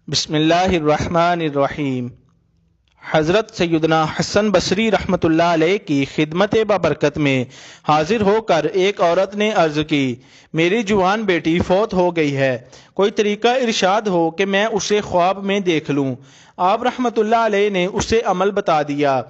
بسم اللہ الرحمن الرحیم۔ حضرت سیدنا حسن بصری رحمۃ اللہ علیہ کی خدمت بابرکت میں حاضر ہو کر ایک عورت نے عرض کی، میری جوان بیٹی فوت ہو گئی ہے، کوئی طریقہ ارشاد ہو کہ میں اسے خواب میں دیکھ لوں۔ آپ رحمۃ اللہ علیہ نے اسے عمل بتا دیا۔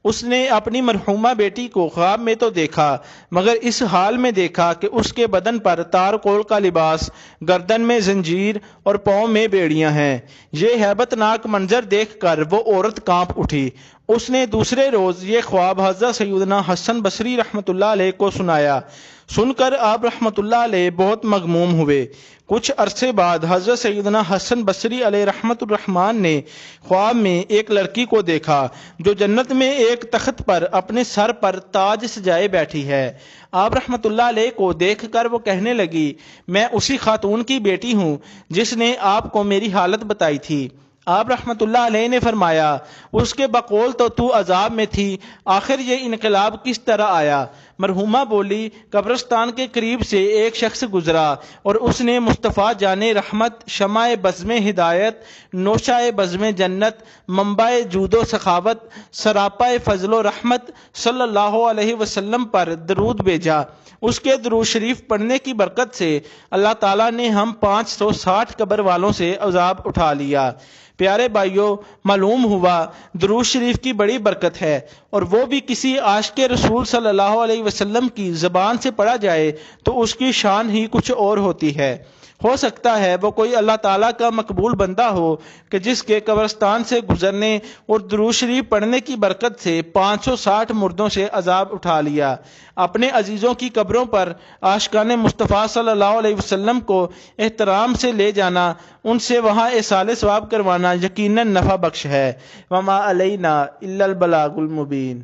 اس نے اپنی مرحومہ بیٹی کو خواب میں تو دیکھا، مگر اس حال میں دیکھا کہ اس کے بدن پر تار کول کا لباس، گردن میں زنجیر اور پاؤں میں بیڑیاں ہیں۔ یہ ہیبت ناک منظر دیکھ کر وہ عورت کانپ اٹھی۔ اس نے دوسرے روز یہ خواب حضرت سیدنا حسن بصری رحمۃ اللہ علیہ کو سنایا۔ سن کر آپ رحمۃ اللہ علیہ بہت مغموم ہوئے۔ کچھ عرصے بعد حضرت سیدنا حسن بصری علیہ رحمۃ الرحمن نے خواب میں ایک لڑکی کو دیکھا جو جنت میں ایک تخت پر اپنے سر پر تاج سجائے بیٹھی ہے۔ آپ رحمۃ اللہ علیہ کو دیکھ کر وہ کہنے لگی، میں اسی خاتون کی بیٹی ہوں جس نے آپ کو میری حالت بتائی تھی۔ آپ رحمۃ اللہ علیہ نے فرمایا، اس کے بقول تو عذاب میں تھی، آخر یہ انقلاب کس طرح آیا؟ مرحومہ بولی، قبرستان کے قریب سے ایک شخص گزرا اور اس نے مصطفیٰ جان رحمت، شمع بزم ہدایت، نوشہ بزم جنت، منبع جود و سخاوت، سراپا فضل و رحمت صلی اللہ علیہ وسلم پر درود بھیجا۔ اس کے درود شریف پڑھنے کی برکت سے اللہ تعالیٰ نے ہم 560 قبر والوں سے عذاب اٹھا لیا۔ پیارے بھائیوں، معلوم ہوا درود شریف کی بڑی برکت ہے، اور وہ بھی کسی عاشق رسول صلی اللہ علیہ وسلم کی زبان سے پڑھا جائے تو اس کی شان ہی کچھ اور ہوتی ہے۔ ہو سکتا ہے وہ کوئی اللہ تعالیٰ کا مقبول بندہ ہو کہ جس کے قبرستان سے گزرنے اور درود شریف پڑھنے کی برکت سے 560 مردوں سے عذاب اٹھا لیا۔ اپنے عزیزوں کی قبروں پر عاشقان مصطفیٰ صلی اللہ علیہ وسلم کو احترام سے لے جانا، ان سے وہاں ایصال ثواب کروانا یقیناً نفع بخش ہے۔ وما علینا الا البلاغ المبین۔